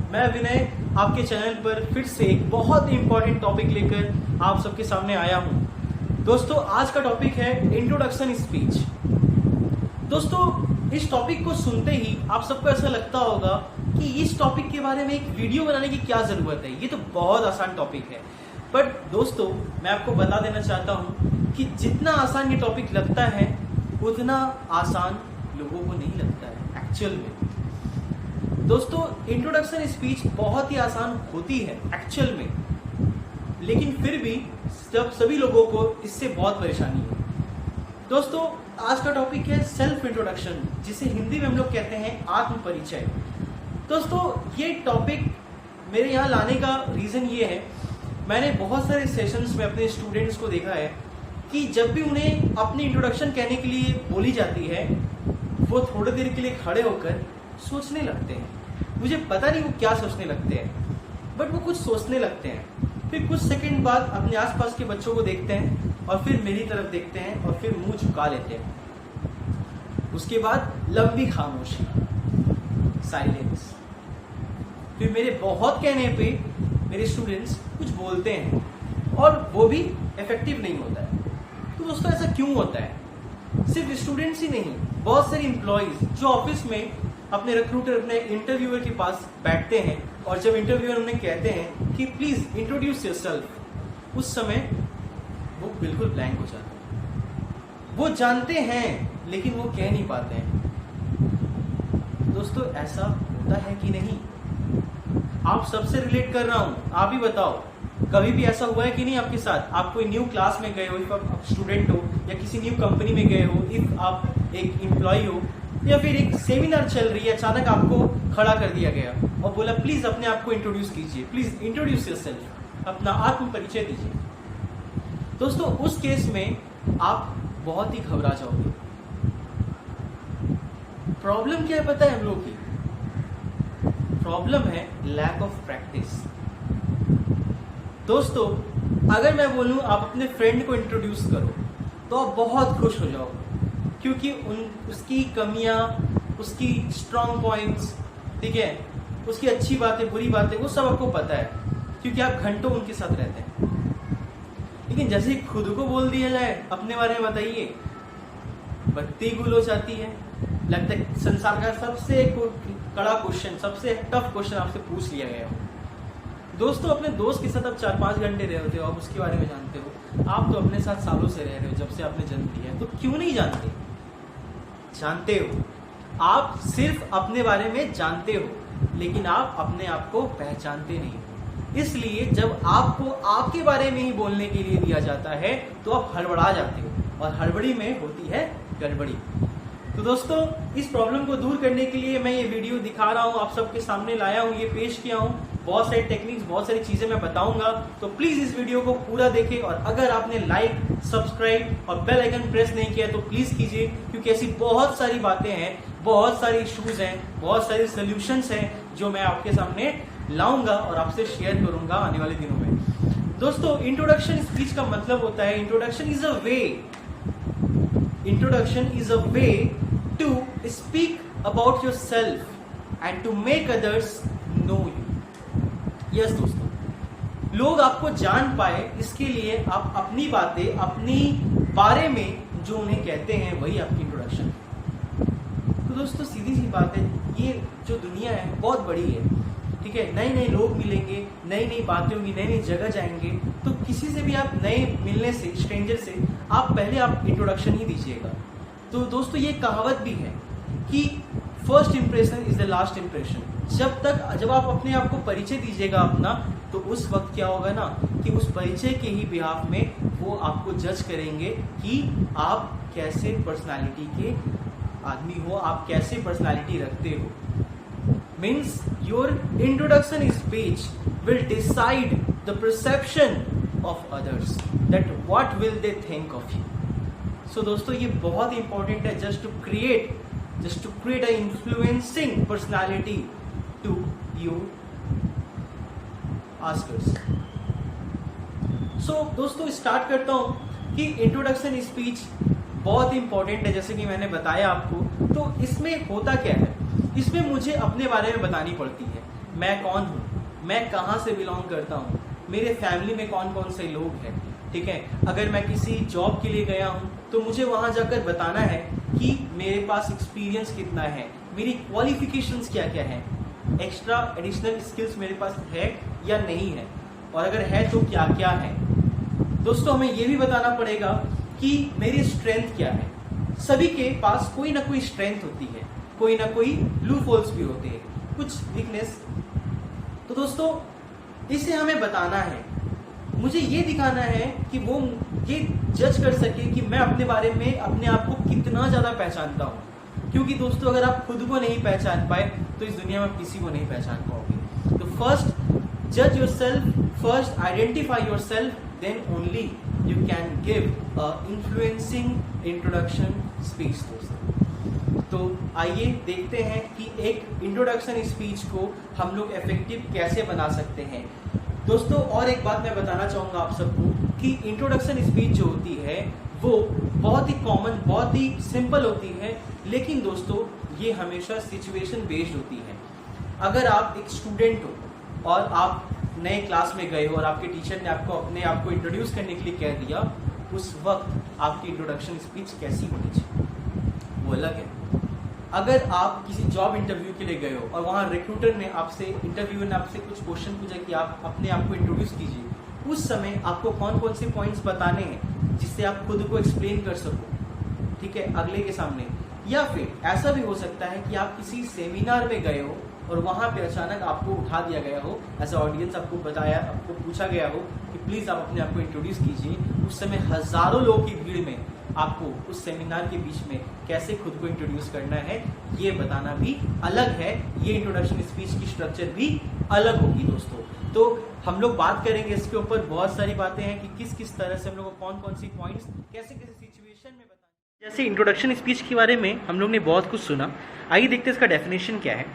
मैं विनय आपके चैनल पर फिर से एक बहुत ही इंपॉर्टेंट टॉपिक लेकर आप सबके सामने आया हूं। दोस्तों, आज का टॉपिक है इंट्रोडक्शन स्पीच। दोस्तों, इस टॉपिक को सुनते ही आप सबको ऐसा लगता होगा कि इस टॉपिक के बारे में एक वीडियो बनाने की क्या जरूरत है, ये तो बहुत आसान टॉपिक है। बट दोस्तों, मैं आपको बता देना चाहता हूं कि जितना आसान ये टॉपिक लगता है उतना आसान लोगों को नहीं लगता है एक्चुअल में। दोस्तों, इंट्रोडक्शन स्पीच बहुत ही आसान होती है एक्चुअल में, लेकिन फिर भी जब सभी लोगों को इससे बहुत परेशानी है। दोस्तों, आज का टॉपिक है सेल्फ इंट्रोडक्शन, जिसे हिंदी में हम लोग कहते हैं आत्म परिचय। दोस्तों, ये टॉपिक मेरे यहाँ लाने का रीजन ये है, मैंने बहुत सारे सेशंस में अपने स्टूडेंट्स को देखा है कि जब भी उन्हें अपनी इंट्रोडक्शन कहने के लिए बोली जाती है, वो थोड़ी देर के लिए खड़े होकर सोचने लगते हैं। मुझे पता नहीं वो क्या सोचने लगते हैं, बट वो कुछ सोचने लगते हैं। फिर कुछ सेकंड बाद अपने आसपास के बच्चों को देखते हैं और फिर मेरी तरफ देखते हैं और फिर मुंह झुका लेते हैं। उसके बाद लंबी खामोशी, साइलेंस। फिर मेरे बहुत कहने पे मेरे स्टूडेंट्स कुछ बोलते हैं और वो भी इफेक्टिव नहीं होता है। तो दोस्तों, ऐसा क्यों होता है? सिर्फ स्टूडेंट्स ही नहीं, बहुत सारे एम्प्लॉइज जो ऑफिस में अपने रिक्रूटर, अपने इंटरव्यूअर के पास बैठते हैं और जब इंटरव्यूअर उन्हें कहते हैं कि प्लीज इंट्रोड्यूस योरसेल्फ, उस समय वो बिल्कुल ब्लैंक हो जाते हैं। वो जानते हैं लेकिन वो कह नहीं पाते हैं। दोस्तों, ऐसा होता है कि नहीं? आप सबसे रिलेट कर रहा हूं, आप ही बताओ, कभी भी ऐसा हुआ है कि नहीं आपके साथ? आप कोई न्यू क्लास में गए हो, इफ आप स्टूडेंट हो, या किसी न्यू कंपनी में गए हो, इफ आप एक एम्प्लॉय हो, या फिर एक सेमिनार चल रही है, अचानक आपको खड़ा कर दिया गया और बोला प्लीज अपने आप को इंट्रोड्यूस कीजिए, प्लीज इंट्रोड्यूस योरसेल्फ, अपना आत्म परिचय दीजिए। दोस्तों, उस केस में आप बहुत ही घबरा जाओगे। प्रॉब्लम क्या है पता है हम लोग की? प्रॉब्लम है लैक ऑफ प्रैक्टिस। दोस्तों, अगर मैं बोलूं आप अपने फ्रेंड को इंट्रोड्यूस करो तो आप बहुत खुश हो जाओगे, क्योंकि उसकी कमियां, उसकी स्ट्रॉन्ग पॉइंट्स, ठीक है, उसकी अच्छी बातें, बुरी बातें, वो सब आपको पता है, क्योंकि आप घंटों उनके साथ रहते हैं। लेकिन जैसे खुद को बोल दिया जाए अपने बारे में बताइए, बत्ती गुल हो जाती है। लगता है संसार का सबसे कड़ा क्वेश्चन, सबसे टफ क्वेश्चन आपसे पूछ लिया गया हो। दोस्तों, अपने दोस्त के साथ आप 4-5 घंटे रहते हो, आप उसके बारे में जानते हो। आप तो अपने साथ सालों से रह रहे हो, जब से आपने जन्म लिया है, तो क्यों नहीं जानते? जानते हो, आप सिर्फ अपने बारे में जानते हो, लेकिन आप अपने आप को पहचानते नहीं। इसलिए जब आपको आपके बारे में ही बोलने के लिए दिया जाता है तो आप हड़बड़ा जाते हो, और हड़बड़ी में होती है गड़बड़ी। तो दोस्तों, इस प्रॉब्लम को दूर करने के लिए मैं ये वीडियो दिखा रहा हूँ, आप सबके सामने लाया हूँ, ये पेश किया हूँ। बहुत सारी टेक्निक्स, बहुत सारी चीजें मैं बताऊंगा, तो प्लीज इस वीडियो को पूरा देखें। और अगर आपने लाइक, सब्सक्राइब और बेल आइकन प्रेस नहीं किया तो प्लीज कीजिए, क्योंकि ऐसी बहुत सारी बातें हैं, बहुत सारे इश्यूज हैं, बहुत सारे सोल्यूशंस हैं जो मैं आपके सामने लाऊंगा और आपसे शेयर करूंगा आने वाले दिनों में। दोस्तों, इंट्रोडक्शन स्पीच का मतलब होता है, introduction is a way to speak about yourself and to make others know you. Yes, दोस्तों, लोग आपको जान पाए, इसके लिए आप अपनी बातें, अपनी बारे में जो उन्हें कहते हैं, वही आपकी इंट्रोडक्शन है। तो दोस्तों, सीधी सी बात है, ये जो दुनिया है बहुत बड़ी है, ठीक है। नए नए लोग मिलेंगे, नई नई बातें होंगी, नई नई जगह जाएंगे, तो किसी से भी आप नए मिलने से, स्ट्रेंजर से, आप पहले आप इंट्रोडक्शन ही दीजिएगा। तो दोस्तों, ये कहावत भी है कि first impression is the last impression. जब आप अपने आप को परिचय दीजिएगा अपना, तो उस वक्त क्या होगा ना कि उस परिचय के ही बिहाफ में वो आपको जज करेंगे कि आप कैसे पर्सनालिटी के आदमी हो, आप कैसे पर्सनालिटी रखते हो। Means your introduction speech will decide the perception of others, that what will they think of you. So दोस्तों, ये बहुत इंपॉर्टेंट है, just to create a influencing personality to your askers. So दोस्तों, स्टार्ट करता हूं कि इंट्रोडक्शन स्पीच बहुत important है, जैसे कि मैंने बताया आपको। तो इसमें होता क्या है, इसमें मुझे अपने बारे में बतानी पड़ती है, मैं कौन हूँ, मैं कहाँ से बिलोंग करता हूँ, मेरे फैमिली में कौन कौन से लोग हैं, ठीक है। अगर मैं किसी जॉब के लिए गया हूँ तो मुझे वहाँ जाकर बताना है कि मेरे पास एक्सपीरियंस कितना है, मेरी क्वालिफिकेशंस क्या क्या है, एक्स्ट्रा एडिशनल स्किल्स मेरे पास है या नहीं है, और अगर है तो क्या क्या है। दोस्तों हमें ये भी बताना पड़ेगा कि मेरी स्ट्रेंथ क्या है। सभी के पास कोई ना कोई स्ट्रेंथ होती है, कोई ना कोई लूप होल्स भी होते हैं, कुछ वीकनेस। तो दोस्तों इसे हमें बताना है, मुझे ये दिखाना है कि वो ये जज कर सके कि मैं अपने बारे में अपने आप को कितना ज्यादा पहचानता हूँ। क्योंकि दोस्तों अगर आप खुद को नहीं पहचान पाए तो इस दुनिया में किसी को नहीं पहचान पाओगे। तो फर्स्ट जज yourself, first identify yourself, then only you can give a influencing introduction speech. दोस्तों तो आइए देखते हैं कि एक इंट्रोडक्शन स्पीच को हम लोग इफेक्टिव कैसे बना सकते हैं। दोस्तों और एक बात मैं बताना चाहूंगा आप सबको कि इंट्रोडक्शन स्पीच जो होती है वो बहुत ही कॉमन, बहुत ही सिंपल होती है, लेकिन दोस्तों ये हमेशा सिचुएशन बेस्ड होती है। अगर आप एक स्टूडेंट हो और आप नए क्लास में गए हो और आपके टीचर ने आपको अपने आप को इंट्रोड्यूस करने के लिए कह दिया, उस वक्त आपकी इंट्रोडक्शन स्पीच कैसी होनी चाहिए वो अलग है। अगर आप किसी जॉब इंटरव्यू के लिए गए हो और वहाँ रिक्रूटर ने आपसे, इंटरव्यूअर ने आपसे कुछ क्वेश्चन पूछा कि आप अपने आप को इंट्रोड्यूस कीजिए, उस समय आपको कौन कौन से पॉइंट्स बताने हैं जिससे आप खुद को एक्सप्लेन कर सको, ठीक है, अगले के सामने। या फिर ऐसा भी हो सकता है कि आप किसी सेमिनार में गए हो और वहाँ पे अचानक आपको उठा दिया गया हो, एज अ ऑडियंस आपको पूछा गया हो कि प्लीज आप अपने आप को इंट्रोड्यूस कीजिए। उस समय हजारों लोगों की भीड़ में आपको उस सेमिनार के बीच में कैसे खुद को इंट्रोड्यूस करना है ये बताना भी अलग है। ये इंट्रोडक्शन स्पीच की स्ट्रक्चर भी अलग होगी दोस्तों। तो हम लोग बात करेंगे इसके ऊपर, बहुत सारी बातें हैं कि किस किस तरह से हम लोग को कौन कौन सी पॉइंट्स कैसे कैसे सिचुएशन में बताना। जैसे इंट्रोडक्शन स्पीच के बारे में हम लोग ने बहुत कुछ सुना, आइए देखते हैं इसका डेफिनेशन क्या है।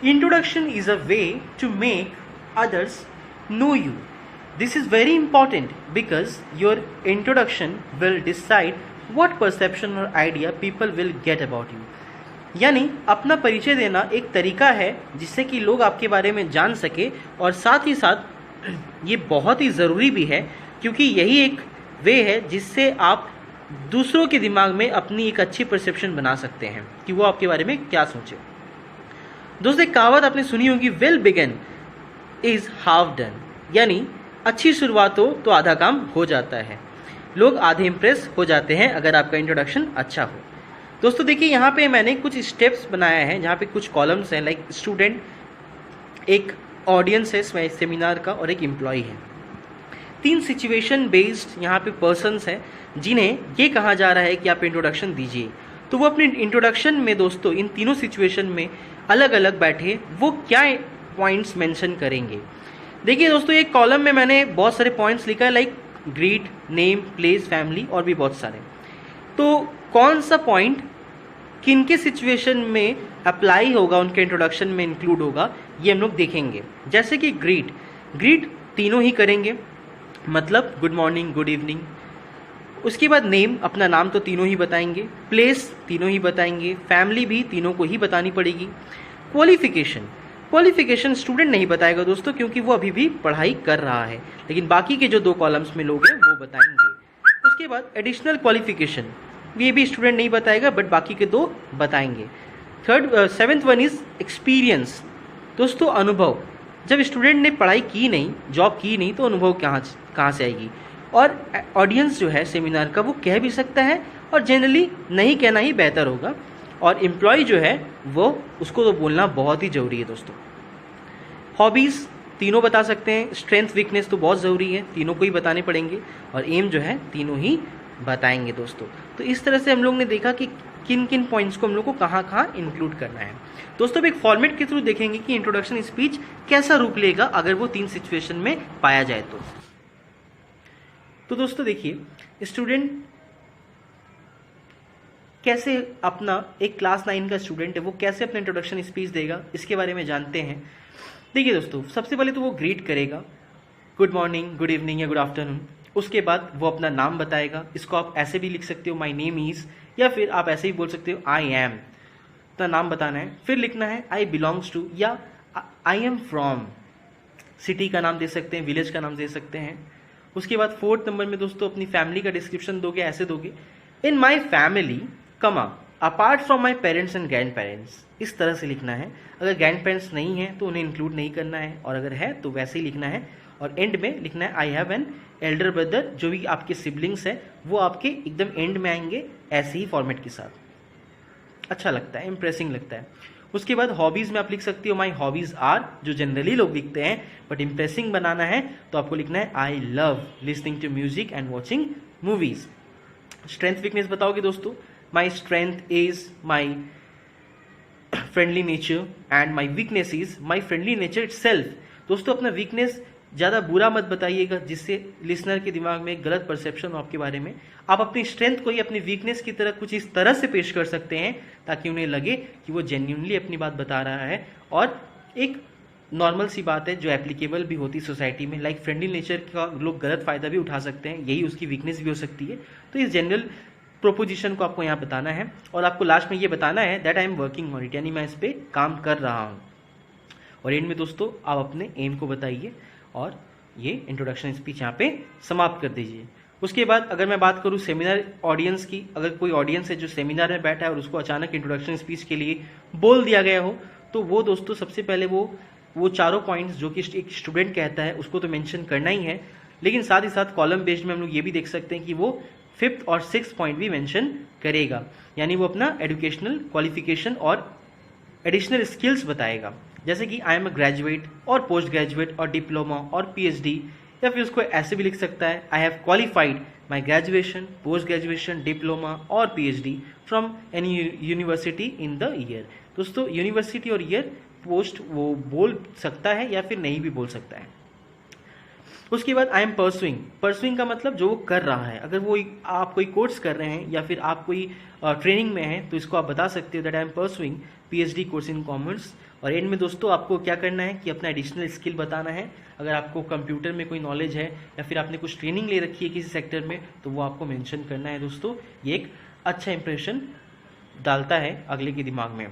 Introduction is a way to make others know you. This is very important because your introduction will decide what perception or idea people will get about you. यानी अपना परिचय देना एक तरीका है जिससे कि लोग आपके बारे में जान सके, और साथ ही साथ ये बहुत ही ज़रूरी भी है क्योंकि यही एक वे है जिससे आप दूसरों के दिमाग में अपनी एक अच्छी परसेप्शन बना सकते हैं कि वो आपके बारे में क्या सोचे। दोस्तों एक कहावत आपने सुनी होगी, well begun is half done, यानी अच्छी शुरुआत हो तो आधा काम हो जाता है। लोग आधे इंप्रेस हो जाते हैं अगर आपका इंट्रोडक्शन अच्छा हो। दोस्तों देखिए यहाँ पे मैंने कुछ स्टेप्स बनाया है जहाँ पे कुछ कॉलम्स हैं, लाइक स्टूडेंट, एक ऑडियंस है सेमिनार का, और एक एम्प्लॉय है। 3 सिचुएशन बेस्ड यहाँ पे पर्सन्स हैं जिन्हें ये कहा जा रहा है कि आप इंट्रोडक्शन दीजिए। तो वो अपने इंट्रोडक्शन में दोस्तों इन तीनों सिचुएशन में अलग अलग बैठे वो क्या पॉइंट्स मेंशन करेंगे। देखिए दोस्तों एक कॉलम में मैंने बहुत सारे पॉइंट्स लिखा है, like greet, name, place, family और भी बहुत सारे। तो कौन सा पॉइंट किन के सिचुएशन में अप्लाई होगा, उनके इंट्रोडक्शन में इंक्लूड होगा, ये हम लोग देखेंगे। जैसे कि ग्रीट तीनों ही करेंगे, मतलब गुड मॉर्निंग, गुड इवनिंग। उसके बाद नेम, अपना नाम तो तीनों ही बताएंगे, प्लेस तीनों ही बताएंगे, फैमिली भी तीनों को ही बतानी पड़ेगी। क्वालिफिकेशन स्टूडेंट नहीं बताएगा दोस्तों क्योंकि वो अभी भी पढ़ाई कर रहा है, लेकिन बाकी के जो 2 कॉलम्स में लोग हैं वो बताएंगे। उसके बाद एडिशनल क्वालिफिकेशन, ये भी स्टूडेंट नहीं बताएगा बट बाकी के 2 बताएंगे। 7th वन इज एक्सपीरियंस, दोस्तों अनुभव। जब स्टूडेंट ने पढ़ाई की नहीं, जॉब की नहीं, तो अनुभव कहाँ से आएगी। और ऑडियंस जो है सेमिनार का वो कह भी सकता है, और जनरली नहीं कहना ही बेहतर होगा। और एम्प्लॉय जो है वो उसको तो बोलना बहुत ही ज़रूरी है दोस्तों। हॉबीज़ तीनों बता सकते हैं, स्ट्रेंथ वीकनेस तो बहुत ज़रूरी है, तीनों को ही बताने पड़ेंगे, और एम जो है तीनों ही बताएंगे दोस्तों। तो इस तरह से हम लोग ने देखा कि किन किन पॉइंट्स को हम लोग को कहाँ कहाँ इंक्लूड करना है। दोस्तों अब एक फॉर्मेट के थ्रू देखेंगे कि इंट्रोडक्शन स्पीच कैसा रूप लेगा अगर वो 3 सिचुएशन में पाया जाए तो दोस्तों देखिए, स्टूडेंट कैसे अपना, एक क्लास 9 का स्टूडेंट है वो कैसे अपना इंट्रोडक्शन स्पीच देगा, इसके बारे में जानते हैं। देखिए दोस्तों, सबसे पहले तो वो ग्रीट करेगा, गुड मॉर्निंग, गुड इवनिंग या गुड आफ्टरनून। उसके बाद वो अपना नाम बताएगा, इसको आप ऐसे भी लिख सकते हो, माई नेम इज, या फिर आप ऐसे ही बोल सकते हो आई एम। अपना नाम बताना है, फिर लिखना है आई बिलोंग्स टू, या आई एम फ्रॉम, सिटी का नाम दे सकते हैं, विलेज का नाम दे सकते हैं। उसके बाद 4th नंबर में दोस्तों अपनी फैमिली का डिस्क्रिप्शन दोगे, ऐसे दोगे, इन माई फैमिली कमा apart from my parents and grand parents, इस तरह से लिखना है। अगर ग्रैंड पेरेंट्स नहीं है तो उन्हें इंक्लूड नहीं करना है, और अगर है तो वैसे ही लिखना है। और एंड में लिखना है I have an elder brother, जो भी आपके सिबलिंग्स हैं वो आपके एकदम एंड में आएंगे ऐसे ही फॉर्मेट के साथ। अच्छा लगता है, इंप्रेसिंग लगता है। उसके बाद हॉबीज में आप लिख सकते हो माई हॉबीज आर, जो जनरली लोग लिखते हैं, बट इंप्रेसिंग बनाना है तो आपको लिखना है I love listening to music and watching movies. Strength weakness बताओगे दोस्तों, my strength is my friendly nature and my weakness is my friendly nature itself. दोस्तों अपना वीकनेस ज़्यादा बुरा मत बताइएगा, जिससे लिसनर के दिमाग में एक गलत परसेप्शन हो आपके बारे में। आप अपनी स्ट्रेंथ को ही अपनी वीकनेस की तरह कुछ इस तरह से पेश कर सकते हैं ताकि उन्हें लगे कि वो जेन्युइनली अपनी बात बता रहा है, और एक नॉर्मल सी बात है जो एप्लीकेबल भी होती है सोसाइटी में। लाइक फ्रेंडली नेचर का लोग गलत फायदा भी उठा सकते हैं, यही उसकी वीकनेस भी हो सकती है। तो इस जनरल प्रोपोजिशन को आपको यहाँ बताना है, और आपको लास्ट में ये बताना है that I am working on it, यानी मैं इस पर काम कर रहा हूँ। और एंड में दोस्तों आप अपने एम को बताइए, और ये इंट्रोडक्शन स्पीच यहाँ पे समाप्त कर दीजिए। उसके बाद अगर मैं बात करूँ सेमिनार ऑडियंस की, अगर कोई ऑडियंस है जो सेमिनार में बैठा है और उसको अचानक इंट्रोडक्शन स्पीच के लिए बोल दिया गया हो, तो वो दोस्तों सबसे पहले वो चारों पॉइंट्स जो कि एक स्टूडेंट कहता है उसको तो मेंशन करना ही है, लेकिन साथ ही साथ कॉलम बेस्ड में हम लोग ये भी देख सकते हैं कि वो 5th और 6th पॉइंट भी मेंशन करेगा, यानी वो अपना एजुकेशनल क्वालिफिकेशन और एडिशनल स्किल्स बताएगा, जैसे कि आई एम अ ग्रेजुएट और पोस्ट ग्रेजुएट और डिप्लोमा और पीएचडी, या फिर उसको ऐसे भी लिख सकता है I have qualified my graduation, post graduation, diploma और PhD from any university in the year. दोस्तों यूनिवर्सिटी और ईयर पोस्ट वो बोल सकता है या फिर नहीं भी बोल सकता है। उसके बाद आई एम परसुइंग, परसुइंग का मतलब जो वो कर रहा है। अगर वो आप कोई कोर्स कर रहे हैं या फिर आप कोई ट्रेनिंग में हैं तो इसको आप बता सकते हो that I am pursuing PhD course in commerce. और एंड में दोस्तों आपको क्या करना है कि अपना एडिशनल स्किल बताना है। अगर आपको कंप्यूटर में कोई नॉलेज है या फिर आपने कुछ ट्रेनिंग ले रखी है किसी सेक्टर में तो वो आपको मेंशन करना है दोस्तों। ये एक अच्छा इंप्रेशन डालता है अगले के दिमाग में।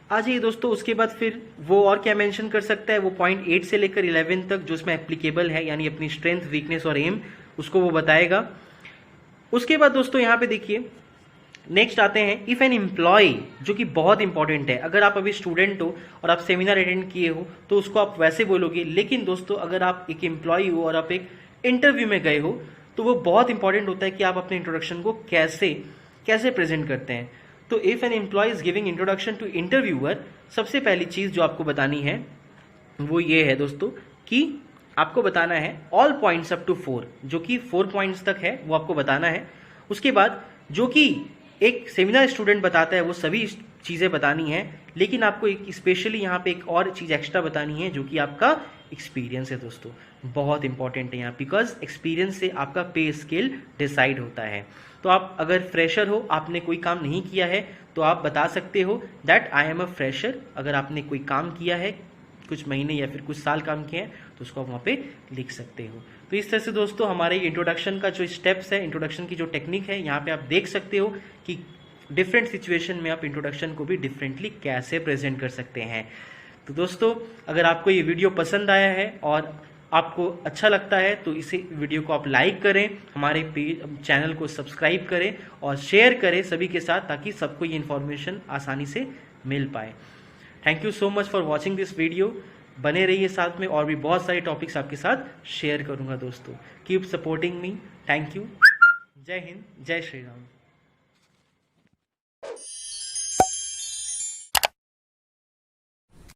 आ जाइए दोस्तों, उसके बाद फिर वो और क्या मेंशन कर सकता है, वो पॉइंट 8 से लेकर 11 तक जो इसमें एप्लीकेबल है, यानी अपनी स्ट्रेंथ, वीकनेस और एम, उसको वो बताएगा। उसके बाद दोस्तों यहाँ पे देखिए नेक्स्ट आते हैं इफ एन एम्प्लॉय, जो कि बहुत इंपॉर्टेंट है। अगर आप अभी स्टूडेंट हो और आप सेमिनार अटेंड किए हो तो उसको आप वैसे बोलोगे, लेकिन दोस्तों अगर आप एक एम्प्लॉय हो और आप एक इंटरव्यू में गए हो तो वो बहुत इंपॉर्टेंट होता है कि आप अपने इंट्रोडक्शन को कैसे प्रेजेंट करते हैं। तो if an employee is giving introduction to interviewer, सबसे पहली चीज जो आपको बतानी है वो ये है दोस्तों कि आपको बताना है ऑल पॉइंट्स अप टू 4, जो कि 4 पॉइंट्स तक है वो आपको बताना है। उसके बाद जो कि एक सेमिनार स्टूडेंट बताता है वो सभी चीज़ें बतानी है, लेकिन आपको एक स्पेशली यहाँ पे एक और चीज़ एक्स्ट्रा बतानी है जो कि आपका एक्सपीरियंस है दोस्तों। बहुत इंपॉर्टेंट है यहाँ, बिकॉज एक्सपीरियंस से आपका पे स्केल डिसाइड होता है। तो आप अगर फ्रेशर हो, आपने कोई काम नहीं किया है, तो आप बता सकते हो that I am a fresher. अगर आपने कोई काम किया है, कुछ महीने या फिर कुछ साल काम किए हैं, तो उसको आप वहाँ पे लिख सकते हो। तो इस तरह से दोस्तों हमारे इंट्रोडक्शन का जो स्टेप्स है, इंट्रोडक्शन की जो टेक्निक है, यहाँ पे आप देख सकते हो कि डिफरेंट सिचुएशन में आप इंट्रोडक्शन को भी डिफरेंटली कैसे प्रेजेंट कर सकते हैं। तो दोस्तों अगर आपको ये वीडियो पसंद आया है और आपको अच्छा लगता है तो इसे वीडियो को आप लाइक करें, हमारे चैनल को सब्सक्राइब करें और शेयर करें सभी के साथ, ताकि सबको ये इन्फॉर्मेशन आसानी से मिल पाए। Thank you so much for watching this video. बने रहिए साथ में, और भी बहुत सारे टॉपिक्स आपके साथ शेयर करूंगा दोस्तों। Keep supporting me. Thank you. जय हिंद, जय श्री राम।